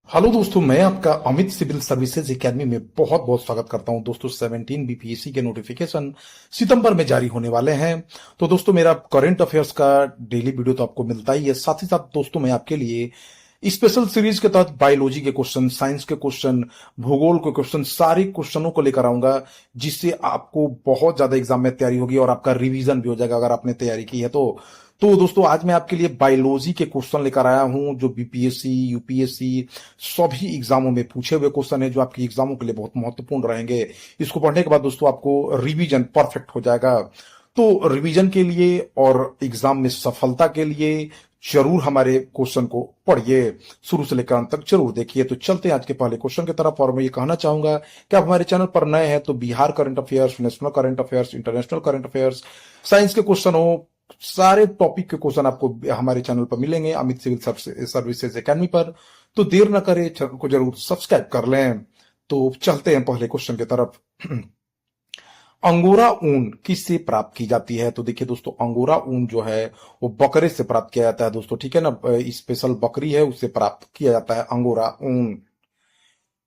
Hello दोस्तों, मैं आपका अमित सिविल सर्विसेज एकेडमी में बहुत बहुत स्वागत करता हूं। दोस्तों 17 बीपीएससी के नोटिफिकेशन सितंबर में जारी होने वाले हैं। तो दोस्तों मेरा करंट अफेयर्स का डेली वीडियो तो आपको मिलता ही है। साथ ही साथ दोस्तों मैं आपके लिए स्पेशल सीरीज के तहत बायोलॉजी के क्वेश्चन, साइंस के क्वेश्चन, भूगोल के क्वेश्चन, सारे क्वेश्चनों को लेकर आऊंगा, जिससे आपको बहुत ज्यादा एग्जाम में तैयारी होगी और आपका रिवीजन भी हो जाएगा अगर आपने तैयारी की है तो दोस्तों आज मैं आपके लिए बायोलॉजी के क्वेश्चन लेकर आया हूं, जो बीपीएससी, यूपीएससी सभी एग्जामों में पूछे हुए क्वेश्चन है, जो आपके एग्जामों के लिए बहुत महत्वपूर्ण रहेंगे। इसको पढ़ने के बाद दोस्तों आपको रिवीजन परफेक्ट हो जाएगा। तो रिवीजन के लिए और एग्जाम में सफलता के लिए जरूर हमारे क्वेश्चन को पढ़िए, शुरू से लेकर अंत तक जरूर देखिए। तो चलते हैं आज के पहले क्वेश्चन की तरफ। और मैं ये कहना चाहूंगा कि आप हमारे चैनल पर नए हैं तो Bihar current affairs, national current affairs, international current affairs, science के क्वेश्चन हो, सारे टॉपिक के क्वेश्चन आपको हमारे चैनल पर मिलेंगे, अमित सिविल सर्विसेज एकेडमी पर। तो देर न करें, चैनल को जरूर सब्सक्राइब कर लें। तो चलते हैं पहले क्वेश्चन की तरफ। अंगोरा ऊन किससे प्राप्त की जाती है? तो देखिए दोस्तों, अंगोरा ऊन जो है वो बकरे से प्राप्त किया जाता है दोस्तों, ठीक है ना। स्पेशल बकरी है, उससे प्राप्त किया जाता है अंगोरा ऊन।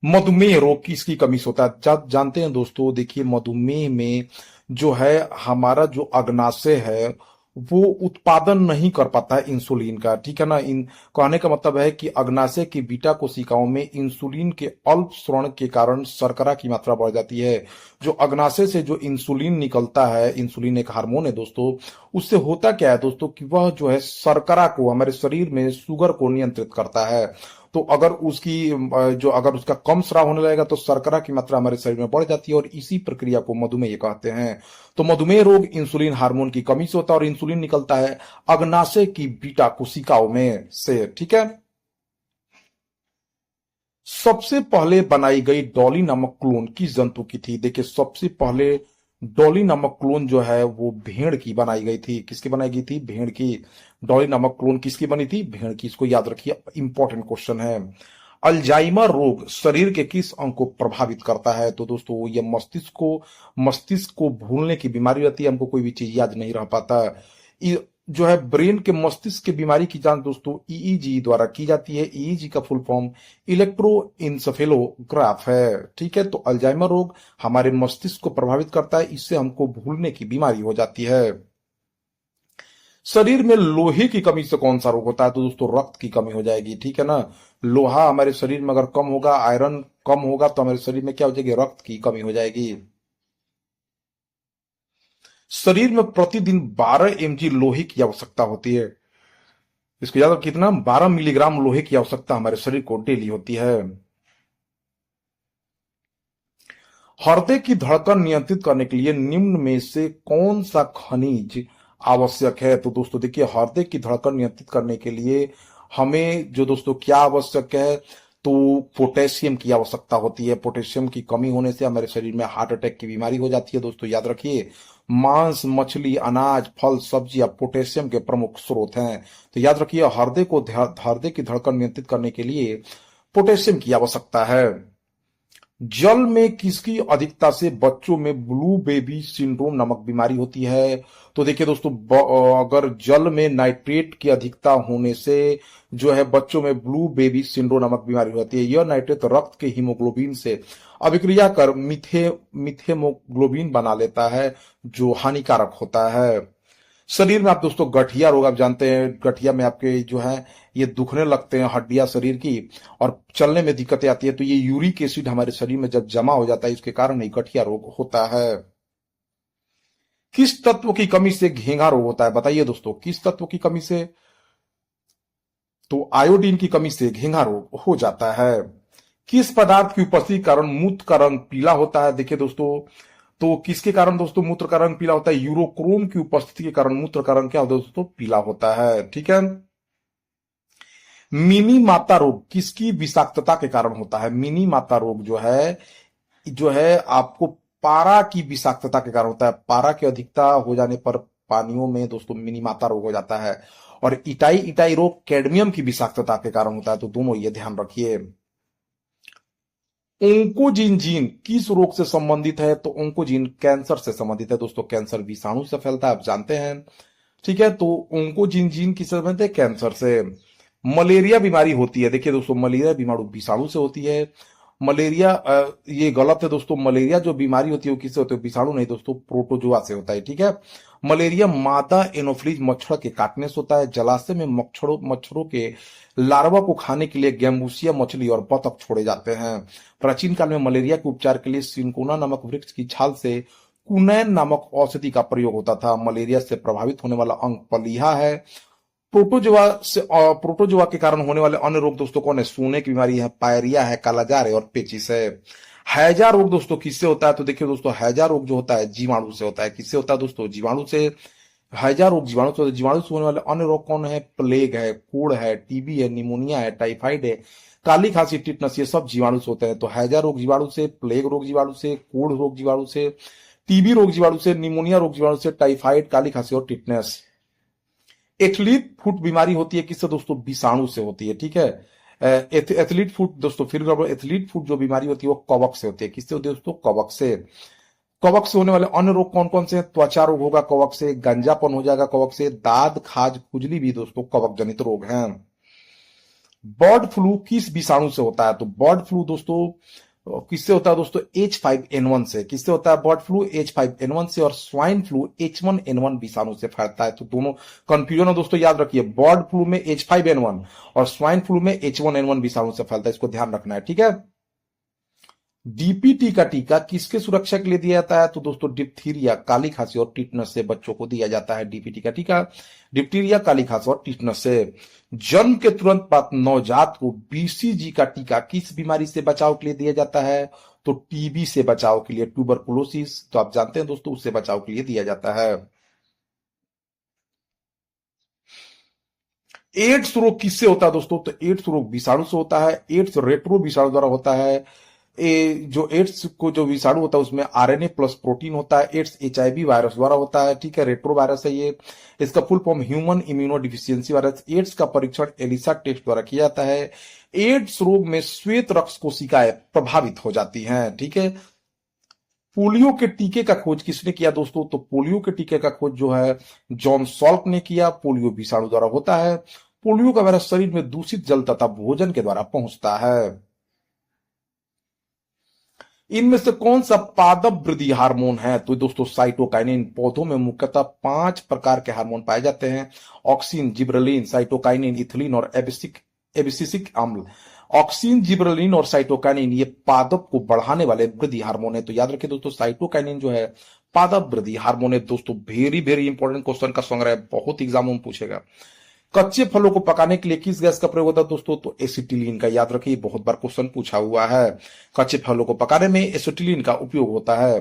मधुमेह रोग किसकी कमी से होता है? जानते हैं दोस्तों, देखिए मधुमेह में जो है हमारा जो अग्नाशय है वो उत्पादन नहीं कर पाता है इंसुलिन का, ठीक है ना। इन कहने का मतलब है कि अग्नाशय की बीटा कोशिकाओं में इंसुलिन के अल्प स्राव के कारण शर्करा की मात्रा बढ़ जाती है। जो अग्नाशय से जो इंसुलिन निकलता है, इंसुलिन एक हार्मोन है दोस्तों, उससे होता क्या है दोस्तों कि वह जो है शर्करा को, हमारे शरीर में शुगर को नियंत्रित करता है। तो अगर उसकी अगर उसका कम स्राव होने लगेगा तो शर्करा की मात्रा हमारे शरीर में बढ़ जाती है और इसी प्रक्रिया को मधुमेह कहते हैं। तो मधुमेह रोग इंसुलिन हार्मोन की कमी से होता है और इंसुलिन निकलता है अग्नाशय की बीटा कोशिकाओं में से, ठीक है। सबसे पहले बनाई गई डॉली नामक क्लोन किस जंतु की थी? देखिए सबसे पहले डॉली नामक क्लोन जो है वो भेड़ की बनाई गई थी। किसकी बनाई गई थी? भेड़ की। डॉली नामक क्लोन किसकी बनी थी? भेड़ की। इसको याद रखिए, इंपॉर्टेंट क्वेश्चन है। अल्जाइमर रोग शरीर के किस अंग को प्रभावित करता है? तो दोस्तों ये मस्तिष्क को भूलने की बीमारी रहती है, हमको कोई भी चीज याद नहीं रह पाता। जो है ब्रेन के मस्तिष्क की बीमारी की जांच दोस्तों ईईजी द्वारा की जाती है। ईईजी का फुल फॉर्म इलेक्ट्रोइंसेफेलोग्राफ है, ठीक है। तो अल्जाइमर रोग हमारे मस्तिष्क को प्रभावित करता है, इससे हमको भूलने की बीमारी हो जाती है। शरीर में लोहे की कमी से कौन सा रोग होता है? तो दोस्तों रक्त की कमी हो जाएगी, ठीक है ना। लोहा हमारे शरीर में अगर कम होगा, आयरन कम होगा, तो हमारे शरीर में क्या हो जाएगी? रक्त की कमी हो जाएगी। शरीर में प्रतिदिन 12 mg लोहे की आवश्यकता होती है। इसको याद रखिए, कितना? 12 मिलीग्राम लोहे की आवश्यकता हमारे शरीर को डेली होती है। हृदय की धड़कन नियंत्रित करने के लिए निम्न में से कौन सा खनिज आवश्यक है? तो दोस्तों देखिए, हृदय की धड़कन नियंत्रित करने के लिए हमें जो दोस्तों क्या आवश्यक है, तो पोटेशियम की आवश्यकता होती है। पोटेशियम की कमी होने से हमारे शरीर में हार्ट अटैक की बीमारी हो जाती है दोस्तों, याद रखिए। मांस, मछली, अनाज, फल, सब्जियां पोटेशियम के प्रमुख स्रोत हैं। तो याद रखिए, हृदय की धड़कन नियंत्रित करने के लिए पोटेशियम की आवश्यकता है। जल में किसकी अधिकता से बच्चों में ब्लू बेबी सिंड्रोम नामक बीमारी होती है? तो देखिए दोस्तों, अगर जल में नाइट्रेट की अधिकता होने से जो है बच्चों में ब्लू बेबी सिंड्रोम नामक बीमारी होती है। यह नाइट्रेट रक्त के हीमोग्लोबिन से अभिक्रिया कर मिथेमोग्लोबिन बना लेता है, जो हानिकारक होता है। शरीर में आप दोस्तों गठिया रोग, आप जानते हैं गठिया में आपके जो है ये दुखने लगते हैं हड्डियां शरीर की, और चलने में दिक्कतें आती है। तो ये यूरिक एसिड हमारे शरीर में जब जमा हो जाता है, इसके कारण ही गठिया रोग होता है। किस तत्व की कमी से घेंघा रोग होता है? बताइए दोस्तों, किस तत्व की कमी से? तो आयोडीन की कमी से घेंघा रोग हो जाता है। किस पदार्थ की उपस्थिति के कारण मूत्र का रंग पीला होता है? देखिए दोस्तों, तो किसके कारण दोस्तों मूत्र का रंग पीला होता है? यूरोक्रोम की उपस्थिति के कारण मूत्र का रंग क्या होता है दोस्तों? पीला होता है, ठीक है। मिनी माता रोग किसकी विषाक्तता के कारण होता है? मिनी माता रोग जो है आपको पारा की विषाक्तता के कारण होता है। पारा की अधिकता हो जाने पर पानियों में दोस्तों मिनी माता रोग हो जाता है। और इटाई इटाई रोग कैडमियम की विषाक्तता के कारण होता है। तो दोनों ये ध्यान रखिए। ओंकोजिन जीन किस रोग से संबंधित है? तो ओंकोजिन कैंसर से संबंधित है दोस्तों। कैंसर विषाणु से फैलता है, आप जानते हैं, ठीक है। तो ओंकोजिन जीन किससे संबंधित है? कैंसर से। मलेरिया बीमारी होती है, देखिए दोस्तों मलेरिया बीमारी विषाणु से होती है। मलेरिया ये गलत है दोस्तों, मलेरिया जो बीमारी होती है वो किससे होती है, विषाणु नहीं दोस्तों, प्रोटोजोआ से होता है, ठीक है। मलेरिया मादा एनोफ्लीज मच्छर के काटने से होता है। जलाशय में मच्छरों के लार्वा को खाने के लिए गैम्बूसिया मछली और बतख छोड़े जाते हैं। प्राचीन काल में मलेरिया के उपचार के लिए सिनकोना नामक वृक्ष की छाल से कुनैन नामक औषधि का प्रयोग होता था। मलेरिया से प्रभावित होने वाला अंग पलीहा है। प्रोटोजोआ के कारण होने वाले अन्य रोग दोस्तों कौन है, सोने की बीमारी है, पायरिया है, कालाजार है और पेचिस है। हैजा रोग दोस्तों किससे होता है, तो देखिए दोस्तों हैजा रोग जो होता है जीवाणु से होता है। किससे होता है दोस्तों, जीवाणु से। हैजा रोग जीवाणु से होता है। जीवाणु से होने वाले अन्य रोग कौन है, प्लेग है, कोढ़ है, टीबी है, निमोनिया है, टाइफाइड है, काली खांसी, टिटनस, ये सब जीवाणु से होते हैं। तो हैजा रोग जीवाणु से, प्लेग रोग जीवाणु से, कोढ़ रोग जीवाणु से, टीबी रोग जीवाणु से, निमोनिया रोग जीवाणु से, टाइफाइड, काली खांसी और टिटनेस। एथलीट फुट बीमारी होती है किससे दोस्तों, विषाणु से होती है, ठीक है। एथलीट फुट दोस्तों, फिर एथलीट फुट जो बीमारी होती है वो कवक से होती है। किससे होती है दोस्तों, कवक से। कवक से होने वाले अन्य रोग कौन कौन से हैं, त्वचा रोग होगा कवक से, गंजापन हो जाएगा कवक से, दाद खाज खुजली भी दोस्तों कवक जनित रोग हैं। बर्ड फ्लू किस विषाणु से होता है, तो बर्ड फ्लू दोस्तों किससे होता है दोस्तों, H5N1 से। किससे होता है बर्ड फ्लू, H5N1 से। और स्वाइन फ्लू H1N1 विषाणु से फैलता है। तो दोनों कंफ्यूजन है दोस्तों, याद रखिए, बर्ड फ्लू में H5N1 और स्वाइन फ्लू में H1N1 विषाणु से फैलता है, इसको ध्यान रखना है, ठीक है। डीपीटी का टीका किसके सुरक्षा के लिए दिया जाता है, तो दोस्तों डिप्थीरिया, काली खांसी और टीटनस से बच्चों को दिया जाता है डीपीटी का टीका, डिप्थीरिया, काली खांसी और टीटनस से। जन्म के तुरंत बाद नवजात को बीसीजी का टीका किस बीमारी से बचाव के लिए दिया जाता है, तो टीबी से बचाव के लिए, ट्यूबरकुलोसिस, तो आप जानते हैं दोस्तों उससे बचाव के लिए दिया जाता है। एड्स रोग किससे होता है दोस्तों, तो एड्स रोग विषाणु से होता है। एड्स रेट्रो विषाणु द्वारा होता है। जो एड्स को जो विषाणु होता है उसमें आरएनए प्लस प्रोटीन होता है। एड्स एचआईवी वायरस द्वारा होता है, ठीक है, रेट्रो वायरस है ये। इसका full form human immunodeficiency virus. AIDS का परीक्षण एलिसा टेस्ट द्वारा किया जाता है। एड्स रोग में श्वेत रक्त कोशिकाएं प्रभावित हो जाती हैं, ठीक है। पोलियो के टीके का खोज किसने किया दोस्तों, तो पोलियो के टीके का खोज जो है जॉन सॉल्क ने किया। पोलियो विषाणु द्वारा होता है। पोलियो का वायरस शरीर में दूषित जल तथा भोजन के द्वारा पहुंचता है। इनमें से कौन सा पादप वृद्धि हार्मोन है, तो दोस्तों साइटोकाइनिन। पौधों में मुख्यतः 5 प्रकार के हार्मोन पाए जाते हैं, ऑक्सिन, जिब्रेलिन, साइटोकाइनिन, इथिलीन और एबिसिसिक अम्ल। ऑक्सिन, जिब्रेलिन और साइटोकाइनिन ये पादप को बढ़ाने वाले वृद्धि हार्मोन है। तो याद रखिए दोस्तों साइटोकाइनिन जो है पादप वृद्धि हार्मोन है। दोस्तों वेरी वेरी इंपॉर्टेंट क्वेश्चन का संग्रह है, बहुत एग्जाम में पूछेगा। कच्चे फलों को पकाने के लिए किस गैस का प्रयोग होता है दोस्तों, तो एसिटिलीन का। याद रखिए बहुत बार क्वेश्चन पूछा हुआ है। कच्चे फलों को पकाने में एसिटिलीन का उपयोग होता है।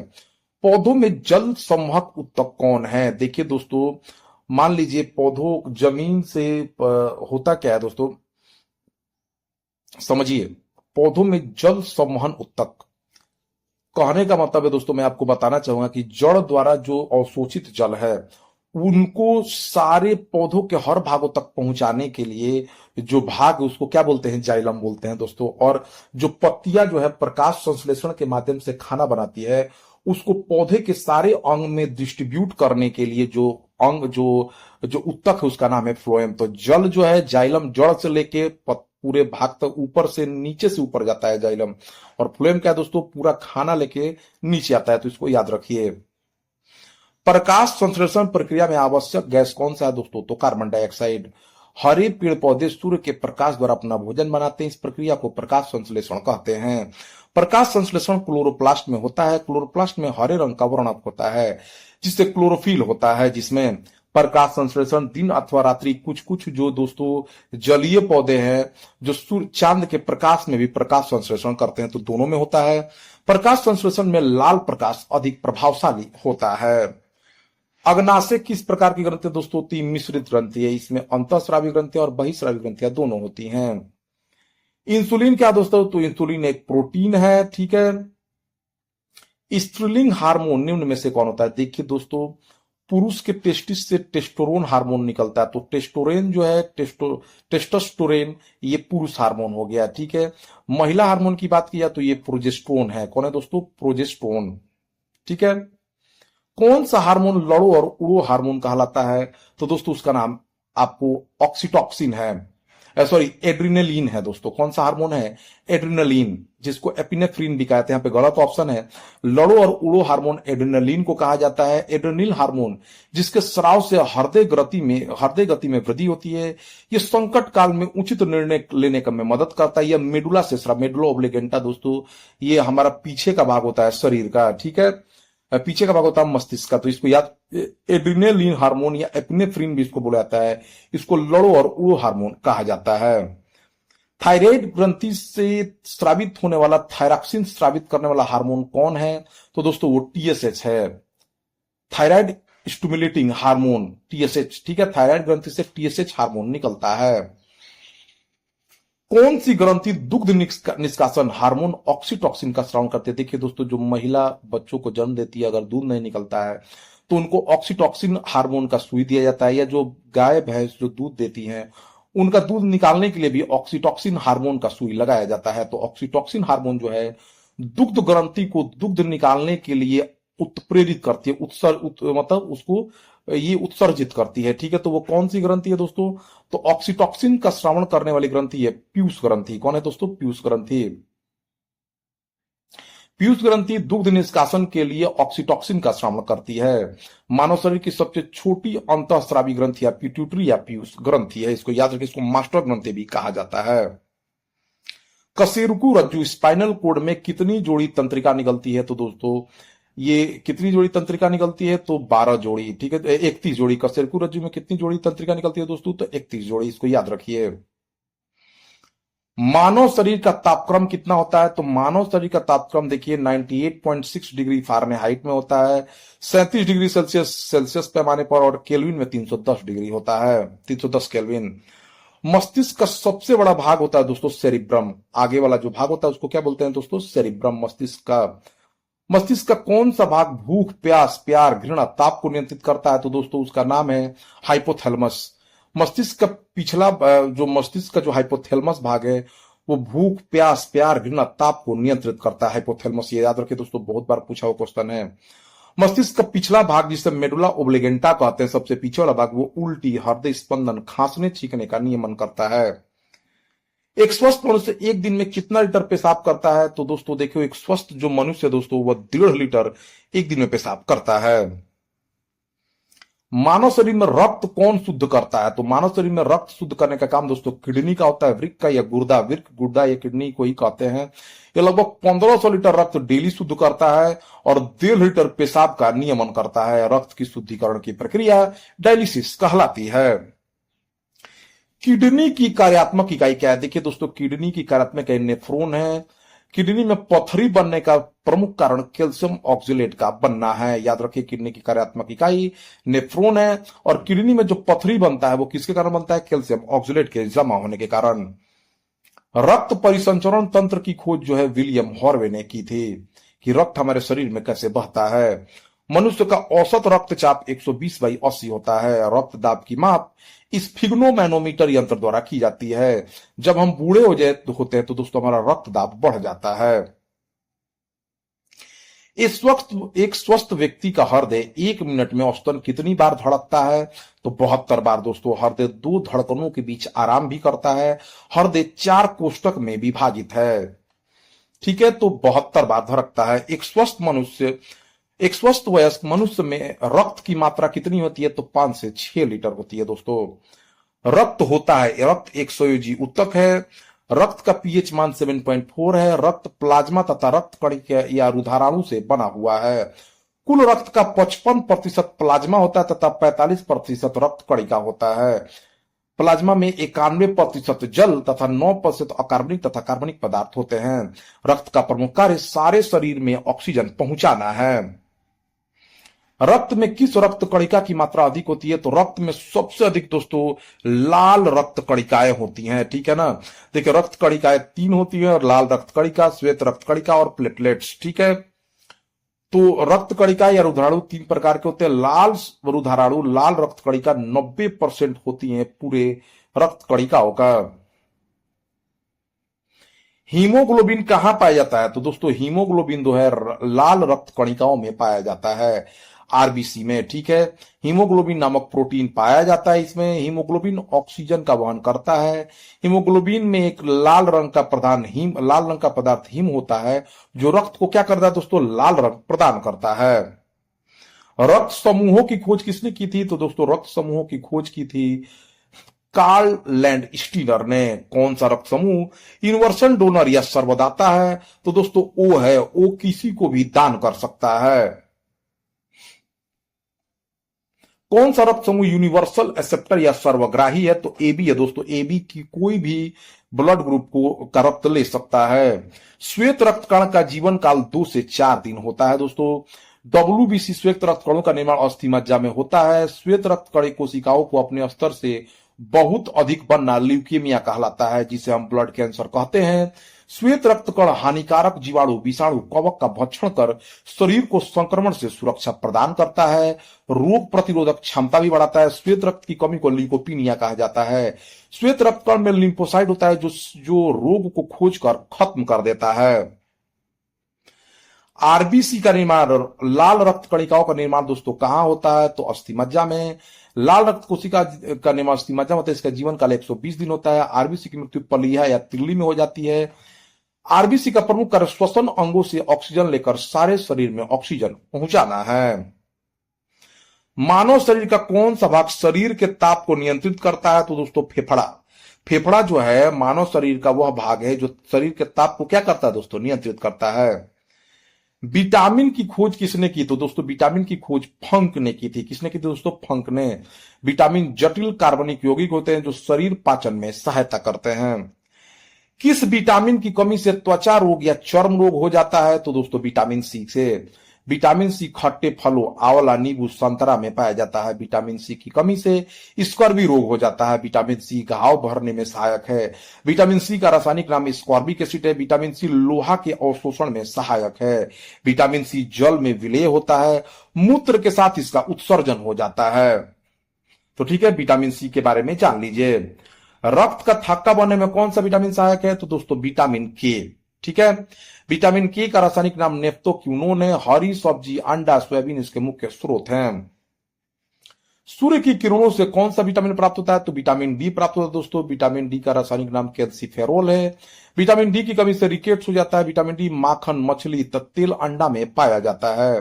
पौधों में जल संवहक ऊतक कौन है, देखिए दोस्तों मान लीजिए पौधों जमीन से होता क्या है दोस्तों, समझिए पौधों में जल संवहन ऊतक कहने का मतलब है दोस्तों, मैं आपको बताना चाहूंगा कि जड़ द्वारा जो अवशोषित जल है उनको सारे पौधों के हर भागों तक पहुंचाने के लिए जो भाग उसको क्या बोलते हैं, जाइलम बोलते हैं दोस्तों। और जो पत्तियां जो है प्रकाश संश्लेषण के माध्यम से खाना बनाती है, उसको पौधे के सारे अंग में डिस्ट्रीब्यूट करने के लिए जो अंग जो जो ऊतक है उसका नाम है फ्लोएम। तो जल जो है जाइलम जड़ से लेके पूरे भाग तक, ऊपर से नीचे से ऊपर जाता है जाइलम, और फ्लोएम क्या है दोस्तों, पूरा खाना लेके नीचे आता है। तो इसको याद रखिए। प्रकाश संश्लेषण प्रक्रिया में आवश्यक गैस कौन सा है दोस्तों, तो कार्बन डाइऑक्साइड। हरे पेड़ पौधे सूर्य के प्रकाश द्वारा अपना भोजन बनाते हैं, इस प्रक्रिया को प्रकाश संश्लेषण कहते हैं। प्रकाश संश्लेषण क्लोरोप्लास्ट में होता है। क्लोरोप्लास्ट में हरे रंग का वर्णक होता है जिससे क्लोरोफिल होता है, जिसमें प्रकाश संश्लेषण दिन अथवा रात्रि, कुछ कुछ जो दोस्तों जलीय पौधे हैं जो सूर्य चांद के प्रकाश में भी प्रकाश संश्लेषण करते हैं, तो दोनों में होता है। प्रकाश संश्लेषण में लाल प्रकाश अधिक प्रभावशाली होता है। अग्नाशय किस प्रकार की ग्रंथि दोस्तों होती है, मिश्रित ग्रंथि है। इसमें अंतःस्रावी ग्रंथि और बहिःस्रावी ग्रंथियां दोनों होती हैं। इंसुलिन क्या दोस्तों, तो इंसुलिन एक प्रोटीन है, ठीक है। स्त्रीलिंग हार्मोन निम्न में से कौन होता है, देखिए दोस्तों पुरुष के टेस्टिस से टेस्टोरोन हार्मोन निकलता है, तो टेस्टोरेन जो है टेस्टोस्टेरोन ये पुरुष हार्मोन हो गया, ठीक है। महिला हार्मोन की बात किया तो ये प्रोजेस्टेरोन है। कौन है दोस्तों, प्रोजेस्टेरोन, ठीक है। कौन सा हार्मोन लड़ो और उड़ो हार्मोन कहलाता है, तो दोस्तों उसका नाम आपको ऑक्सीटॉक्सिन है। सॉरी एड्रिनलिन है दोस्तों। कौन सा हार्मोन है? एड्रिनलिन, जिसको एपिनेफ्रिन भी कहते हैं। यहाँ पे गलत ऑप्शन है। लड़ो और उड़ो हार्मोन एड्रिनलिन को कहा जाता है। एड्रिनल हार्मोन जिसके स्राव से हृदय गति में वृद्धि होती है। ये संकट काल में उचित निर्णय लेने का में मदद करता है। यह मेडुला से स्राव, मेडुला ओब्लिगेंटा दोस्तों, ये हमारा पीछे का भाग होता है शरीर का, ठीक है, पीछे का भाग होता है मस्तिष्क का। तो इसको याद, एड्रिनलिन हार्मोन या एपिनेफ्रिन भी इसको बोला जाता है। इसको लड़ो और उड़ो हार्मोन कहा जाता है। थायराइड ग्रंथि से स्रावित होने वाला थायरॉक्सिन स्रावित करने वाला हार्मोन कौन है? तो दोस्तों वो टीएसएच है, थायराइड स्टिमुलेटिंग हार्मोन, टीएसएच, ठीक है। थायराइड ग्रंथि से टीएसएच हार्मोन निकलता है। कौन सी ग्रंथि दुग्ध निष्कासन हार्मोन ऑक्सीटॉक्सिन का स्राव करते हैं? देखिए दोस्तों, जो महिला बच्चों को जन्म देती है, अगर दूध नहीं निकलता है तो उनको ऑक्सीटॉक्सिन हार्मोन का सुई दिया जाता है। या जो गाय भैंस जो दूध देती हैं, उनका दूध निकालने के लिए भी ऑक्सीटॉक्सिन हार्मोन का सुई लगाया जाता है। तो ऑक्सीटॉक्सिन हार्मोन जो है दुग्ध ग्रंथि को दुग्ध निकालने के लिए उत्प्रेरित करती है, मतलब उसको ये उत्सर्जित करती है, ठीक है। तो वो कौन सी ग्रंथि है दोस्तों? तो ऑक्सीटॉक्सिन का स्रावण करने वाली ग्रंथि है पीयूष ग्रंथि। कौन है दोस्तों? पीयूष ग्रंथि। पीयूष ग्रंथि दुग्ध निष्कासन के लिए ऑक्सीटॉक्सिन का स्रावण करती है। मानव शरीर की सबसे छोटी अंतःस्रावी ग्रंथि या पिट्यूटरी या पीयूष ग्रंथि है। इसको याद रखिए, इसको मास्टर ग्रंथि भी कहा जाता है। कशेरुकी रज्जु स्पाइनल कोड में कितनी जोड़ी तंत्रिका निकलती है? तो दोस्तों ये कितनी जोड़ी तंत्रिका निकलती है? तो 12 जोड़ी, ठीक है, 31 जोड़ी। कशेरुकी रज्जु में कितनी जोड़ी तंत्रिका निकलती है दोस्तों? तो 31 जोड़ी। इसको याद रखिए। मानव शरीर का तापक्रम कितना होता है? तो मानव शरीर का तापक्रम देखिए 98.6 डिग्री फारेनहाइट में होता है, 37 डिग्री सेल्सियस पैमाने पर, और केल्विन में 310 डिग्री होता है, 310 केल्विन। मस्तिष्क का सबसे बड़ा भाग होता है दोस्तों सेरिब्रम। आगे वाला जो भाग होता है उसको क्या बोलते हैं दोस्तों? सेरिब्रम, मस्तिष्क का। मस्तिष्क का कौन सा भाग भूख, प्यास, प्यार, घृणा, ताप को नियंत्रित करता है? तो दोस्तों उसका नाम है हाइपोथैलेमस। मस्तिष्क का पिछला जो मस्तिष्क का जो हाइपोथैलेमस भाग है वो भूख, प्यास, प्यार, घृणा, ताप को नियंत्रित करता है, हाइपोथैलेमस। ये याद रखिए दोस्तों, बहुत बार पूछा हुआ क्वेश्चन है। मस्तिष्क का पिछला भाग जिसे मेडुला ओब्लिगेंटा कहते हैं, सबसे पीछे वाला भाग, वो उल्टी, हृदय स्पंदन, खांसने छींकने का नियमन करता है। एक स्वस्थ मनुष्य एक दिन में कितना लीटर पेशाब करता है? तो दोस्तों देखियो, एक स्वस्थ जो मनुष्य दोस्तों वह 1.5 लीटर एक दिन में पेशाब करता है। मानव शरीर में रक्त कौन शुद्ध करता है? तो मानव शरीर में रक्त शुद्ध करने का काम दोस्तों किडनी का होता है, वृक्क का या गुर्दा, वृक्क, गुर्दा या किडनी को ही कहते हैं। ये लगभग 1500 लीटर रक्त डेली शुद्ध करता है और 1.5 लीटर पेशाब का नियमन करता है। रक्त की शुद्धिकरण की प्रक्रिया डायलिसिस कहलाती है। किडनी की कार्यात्मक इकाई क्या है? देखिए दोस्तों, किडनी की कार्यात्मक इकाई नेफ्रॉन है। किडनी में पथरी बनने का प्रमुख कारण कैल्शियम ऑक्सलेट का बनना है। याद रखिए, किडनी की कार्यात्मक इकाई नेफ्रॉन है, और किडनी में जो पथरी बनता है वो किसके कारण बनता है? कैल्शियम ऑक्सलेट के जमा होने के कारण। रक्त परिसंचरण तंत्र की खोज जो है विलियम हॉर्वे ने की थी, कि रक्त हमारे शरीर में कैसे बहता है। मनुष्य का औसत रक्तचाप 120/80 होता है। रक्त दाब की माप स्फिग्नोमैनोमीटर यंत्र द्वारा की जाती है। जब हम बूढ़े होते हैं तो दोस्तों हमारा रक्त दाब बढ़ जाता है। एक स्वस्थ व्यक्ति का हृदय 1 मिनट में औसतन कितनी बार धड़कता है? तो 72 बार दोस्तों। हृदय 2 धड़कनों के बीच आराम भी करता है। हृदय 4 कोष्ठक में विभाजित है, ठीक है, तो 72 बार धड़कता है। एक स्वस्थ वयस्क मनुष्य में रक्त की मात्रा कितनी होती है? तो 5 से 6 लीटर होती है दोस्तों। रक्त होता है, रक्त एक संयोजी ऊतक है। रक्त का पीएच मान 7.4 है। रक्त प्लाज्मा तथा रक्त कणिका या रुधिराणु से बना हुआ है। कुल रक्त का 55% प्लाज्मा होता है तथा 45% रक्त कणिका होता है। प्लाज्मा में 91% जल तथा 9% अकार्बनिक तथा कार्बनिक पदार्थ होते हैं। रक्त का प्रमुख कार्य सारे शरीर में ऑक्सीजन पहुंचाना है। रक्त में किस रक्त कणिका की मात्रा अधिक होती है? तो रक्त में सबसे अधिक दोस्तों लाल रक्त कणिकाएं होती हैं, ठीक है ना। देखिए, रक्त कणिकाएं 3 होती हैं, और लाल रक्त कणिका, श्वेत रक्त कणिका और प्लेटलेट्स, ठीक है। तो रक्त कणिका या रुधिराणु 3 प्रकार के होते हैं। लाल रुधिराणु, लाल रक्त कणिका 90% होती हैं पूरे रक्त कणिकाओं का। हीमोग्लोबिन कहां पाया जाता है? तो दोस्तों हीमोग्लोबिन जो है लाल रक्त कणिकाओं में पाया जाता है। आरबीसी में, ठीक है। हीमोग्लोबिन नामक प्रोटीन पाया जाता है इसमें। हीमोग्लोबिन ऑक्सीजन का वहन करता है। हीमोग्लोबिन में एक लाल रंग का पदार्थ हीम होता है, जो रक्त को क्या करता है दोस्तों, लाल रंग प्रदान करता है। रक्त समूहों की खोज किसने की थी, तो दोस्तों रक्त समूहों की खोज की थी कार्ल लैंड स्टीनर ने। कौन सा रक्त समूह यूनिवर्सल डोनर या सर्वदाता है, तो दोस्तों ओ है, ओ किसी को भी दान कर सकता है। कौन सा रक्त समूह यूनिवर्सल एक्सेप्टर या सर्वग्राही है, तो एबी है दोस्तों। एबी की कोई भी ब्लड ग्रुप का रक्त ले सकता है। श्वेत रक्त कण का जीवन काल 2 से 4 दिन होता है दोस्तों। डब्ल्यूबीसी श्वेत रक्त कणों का निर्माण अस्थि मज्जा में होता है। श्वेत रक्त कण कोशिकाओं को अपने स्तर से बहुत अधिक बनना ल्यूकेमिया कहलाता है, जिसे हम ब्लड कैंसर कहते हैं। श्वेत रक्त कण हानिकारक जीवाणु, विषाणु, कवक का भक्षण कर शरीर को संक्रमण से सुरक्षा प्रदान करता है। रोग प्रतिरोधक क्षमता भी बढ़ाता है। श्वेत रक्त की कमी को ल्यूकोपीनिया कहा जाता है। श्वेत रक्त कण में लिम्फोसाइट होता है, जो रोग को खोजकर खत्म कर देता है। आरबीसी का निर्माण, लाल रक्त कणिकाओं का निर्माण दोस्तों कहां होता है, तो अस्थि मज्जा में। लाल रक्त कोशिका का निर्माण अस्थि मज्जा में होता है। इसका जीवन काल 120 दिन होता है। आरबीसी की मृत्यु प्लीहा या तिल्ली में हो जाती है। आरबीसी का प्रमुख कार्य श्वसन अंगों से ऑक्सीजन लेकर सारे शरीर में ऑक्सीजन पहुंचाना है। मानव शरीर का कौन सा भाग शरीर के ताप को नियंत्रित करता है, तो दोस्तों फेफड़ा। फेफड़ा जो है मानव शरीर का वह भाग है जो शरीर के ताप को क्या करता है दोस्तों, नियंत्रित करता है। विटामिन की खोज किसने की, तो दोस्तों विटामिन की खोज फंक ने की थी। किसने की थी दोस्तों, फंक ने। विटामिन जटिल कार्बनिक यौगिक होते हैं जो शरीर पाचन में सहायता करते हैं। किस विटामिन की कमी से त्वचा रोग या चर्म रोग हो जाता है, तो दोस्तों विटामिन सी से। विटामिन सी खट्टे फलों, आंवला, नींबू, संतरा में पाया जाता है। विटामिन सी की कमी से स्कर्वी रोग हो जाता है। विटामिन सी घाव भरने में सहायक है। विटामिन सी का रासायनिक नाम स्कॉर्बिक एसिड है। विटामिन सी लोहा के अवशोषण में सहायक है। विटामिन सी जल में विलेय होता है। मूत्र के साथ इसका उत्सर्जन हो जाता है। तो ठीक है, विटामिन सी के बारे में जान लीजिए। रक्त का थक्का बनने में कौन सा विटामिन सहायक है, तो दोस्तों विटामिन के। ठीक है, विटामिन के का रासायनिक नाम नेफ्टोक्विनोन है। हरी सब्जी, अंडा, सोयाबीन इसके मुख्य स्रोत हैं। सूर्य की किरणों से कौन सा विटामिन प्राप्त होता है, तो विटामिन डी प्राप्त होता है दोस्तों। विटामिन डी का रासायनिक नाम कैल्सिफेरोल है। विटामिन डी की कमी से रिकेट्स हो जाता है। विटामिन डी माखन, मछली, तेल, अंडा में पाया जाता है।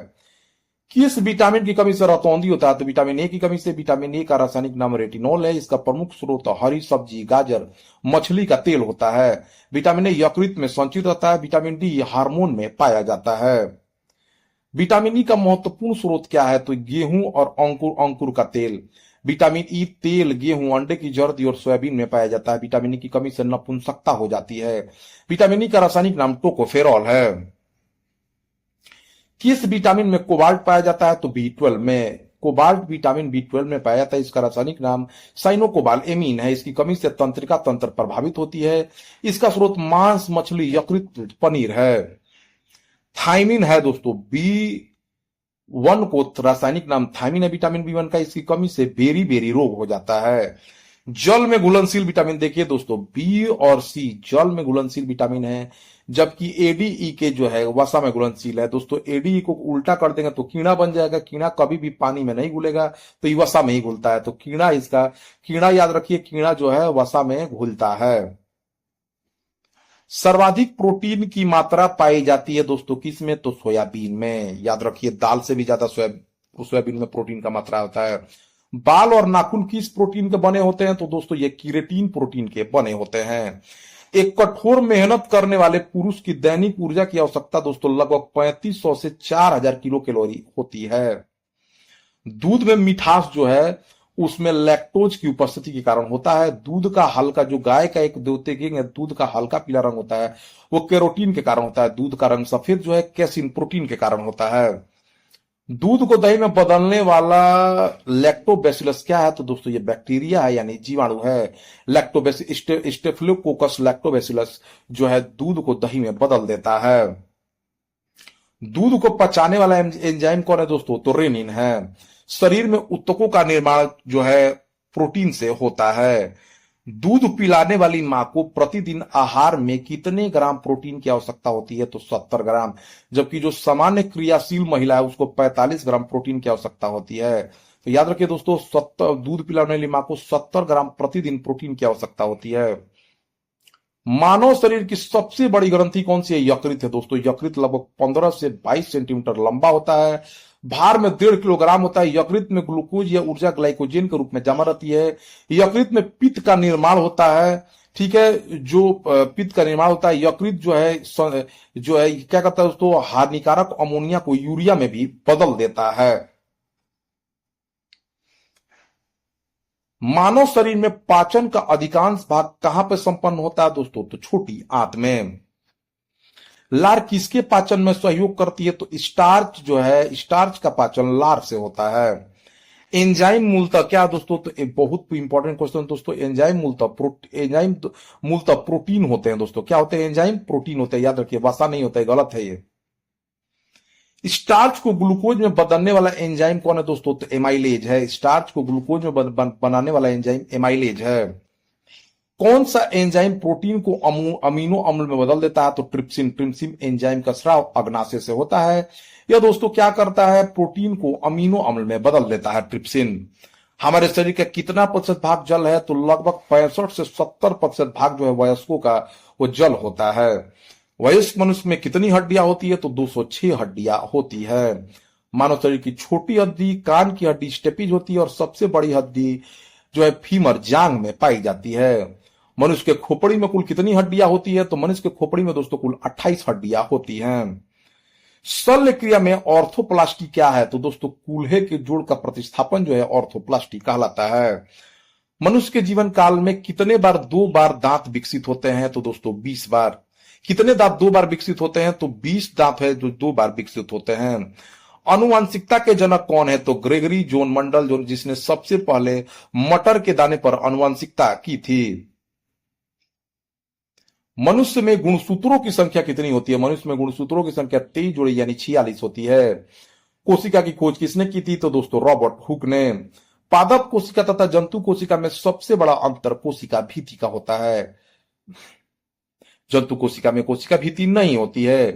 किस विटामिन की कमी से रतौंधी होता है, तो विटामिन ए की कमी से। विटामिन ए का रासायनिक नाम रेटिनॉल है। इसका प्रमुख स्रोत हरी सब्जी, गाजर, मछली का तेल होता है। विटामिन ए यकृत में संचित रहता है। विटामिन डी हार्मोन में पाया जाता है। विटामिन ई का महत्वपूर्ण स्रोत क्या है, तो गेहूं और अंकुर का तेल। विटामिन ई तेल गेहूं, अंडे की जर्दी और सोयाबीन में पाया जाता है। विटामिन ई की कमी से नपुंसकता हो जाती है। विटामिन ई का रासायनिक नाम टोकोफेरॉल है। किस विटामिन में कोबाल्ट पाया जाता है, तो बी12 में। कोबाल्ट विटामिन बी12 में पाया जाता है। इसका रासायनिक नाम साइनोकोबाल एमीन है। इसकी कमी से तंत्रिका तंत्र प्रभावित होती है। इसका स्रोत मांस, मछली, यकृत, पनीर है। थायमिन है दोस्तों, बी1 को रासायनिक नाम थायमिन है विटामिन बी1 का। इसकी कमी से बेरी बेरी रोग हो जाता है। जल में घुलनशील विटामिन देखिए दोस्तों, बी और सी जल में घुलनशील विटामिन है, जबकि एडीई के जो है वसा में घुलनशील है दोस्तों। एडीई को उल्टा कर देंगे तो कीड़ा बन जाएगा। कीड़ा कभी भी पानी में नहीं घुलेगा, तो ये वसा में ही घुलता है। तो कीड़ा याद रखिए, कीड़ा जो है वसा में घुलता है। सर्वाधिक प्रोटीन की मात्रा पाई जाती है दोस्तों किसमें, तो सोयाबीन में। याद रखिए, दाल से भी ज्यादा सोयाबीन में प्रोटीन का मात्रा होता है। बाल और नाखून किस प्रोटीन के बने होते हैं, तो दोस्तों ये कीरेटिन प्रोटीन के बने होते हैं। एक कठोर मेहनत करने वाले पुरुष की दैनिक ऊर्जा की आवश्यकता दोस्तों लगभग 3500 से 4000 किलो कैलोरी होती है। दूध में मिठास जो है उसमें लैक्टोज की उपस्थिति के कारण होता है। दूध का हल्का, जो गाय का एक देखेंगे दूध का हल्का पीला रंग होता है, वो कैरोटीन के कारण होता है। दूध का रंग सफेद जो है कैसिन प्रोटीन के कारण होता है। दूध को दही में बदलने वाला लैक्टोबैसिलस क्या है, तो दोस्तों ये बैक्टीरिया है, यानी जीवाणु है। स्टेफिलोकोकस लैक्टोबैसिलस जो है दूध को दही में बदल देता है। दूध को पचाने वाला एंजाइम कौन है दोस्तों, तो रेनिन है। शरीर में ऊतकों का निर्माण जो है प्रोटीन से होता है। दूध पिलाने वाली मां को प्रतिदिन आहार में कितने ग्राम प्रोटीन की आवश्यकता होती है? तो 70 ग्राम। जबकि जो सामान्य क्रियाशील महिला है उसको 45 ग्राम प्रोटीन की आवश्यकता होती है। तो याद रखिए दोस्तों, 70 दूध पिलाने वाली मां को 70 ग्राम प्रतिदिन प्रोटीन की आवश्यकता होती है। मानव शरीर की सबसे बड़ी ग्रंथि कौन सी है? यकृत है दोस्तों। यकृत लगभग 15 से 22 सेंटीमीटर लंबा होता है, भार में 1.5 किलोग्राम होता है। यकृत में ग्लूकोज या ऊर्जा ग्लाइकोजन के रूप में जमा रहती है। यकृत में पित्त का निर्माण होता है, ठीक है। जो पित्त का निर्माण होता है, यकृत जो है क्या करता है दोस्तों, हानिकारक अमोनिया को यूरिया में भी बदल देता है। मानव शरीर में पाचन का अधिकांश भाग कहां पर संपन्न होता है दोस्तों? तो छोटी आंत में। लार किसके पाचन में सहयोग करती है? तो स्टार्च जो है, स्टार्च का पाचन लार से होता है। एंजाइम मूलतः क्या दोस्तों? तो बहुत इंपॉर्टेंट क्वेश्चन दोस्तों। एंजाइम मूलतः प्रोटीन होते हैं दोस्तों। क्या होते हैं? एंजाइम प्रोटीन होते हैं, याद रखिए, वसा नहीं होता है, गलत है ये। स्टार्च को ग्लूकोज में बदलने वाला एंजाइम कौन है दोस्तों? तो एमाइलेज है। स्टार्च को ग्लूकोज में बनाने वाला एंजाइम एमाइलेज है। कौन सा एंजाइम प्रोटीन को अमीनो अम्ल में बदल देता है? तो ट्रिप्सिन। ट्रिप्सिन एंजाइम का स्राव अग्नाशय से होता है। यह दोस्तों क्या करता है? प्रोटीन को अमीनो अम्ल में बदल देता है, ट्रिप्सिन। हमारे शरीर का कितना प्रतिशत भाग जल है? तो लगभग 65 से 70% भाग जो है वयस्कों का वो जल होता है। वयस्क मनुष्य में कितनी हड्डियां होती है? तो 206 हड्डियां होती है। मानव शरीर की छोटी हड्डी कान की हड्डी स्टेपिज होती है और सबसे बड़ी हड्डी जो है फीमर जांग में पाई जाती है। मनुष्य के खोपड़ी में कुल कितनी हड्डियां होती है? तो मनुष्य के खोपड़ी में दोस्तों कुल 28 हड्डियां होती हैं। शल्य क्रिया में ऑर्थोप्लास्टी क्या है? तो दोस्तों कूल्हे के जोड़ का प्रतिस्थापन जो है ऑर्थोप्लास्टी कहलाता है। मनुष्य के जीवन काल में कितने बार 2 बार दांत विकसित होते हैं? तो दोस्तों 20 बार। कितने दांत 2 बार विकसित होते हैं? तो 20 दांत है जो 2 बार विकसित होते हैं। अनुवांशिकता के जनक कौन है? तो ग्रेगरी जोन मंडल, जो जिसने सबसे पहले मटर के दाने पर अनुवांशिकता की थी। मनुष्य में गुणसूत्रों की संख्या कितनी होती है? मनुष्य में गुणसूत्रों की संख्या 23 जोड़ी यानी 46 होती है। कोशिका की खोज किसने की थी? तो दोस्तों रॉबर्ट हुक ने। पादप कोशिका तथा जंतु कोशिका में सबसे बड़ा अंतर कोशिका भित्ति का होता है। जंतु कोशिका में कोशिका भित्ति नहीं होती है।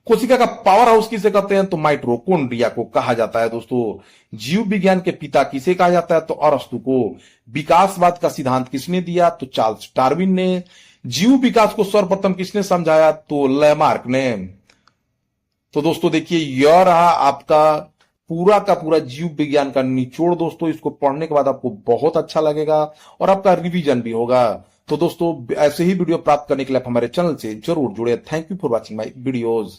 कोशिका का पावर हाउस किसे कहते हैं? तो माइटोकॉन्ड्रिया को कहा जाता है दोस्तों। जीव विज्ञान के पिता किसे कहा जाता है? तो अरस्तु को। विकासवाद का सिद्धांत किसने दिया? तो चार्ल्स डार्विन ने। जीव विकास को सर्वप्रथम किसने समझाया? तो लैमार्क ने। तो दोस्तों देखिए, यह रहा आपका पूरा का पूरा जीव विज्ञान का निचोड़ दोस्तों। इसको पढ़ने के बाद आपको बहुत अच्छा लगेगा और आपका रिवीजन भी होगा। तो दोस्तों ऐसे ही वीडियो प्राप्त करने के लिए आप हमारे चैनल से जरूर जुड़े। Thank you for watching my videos.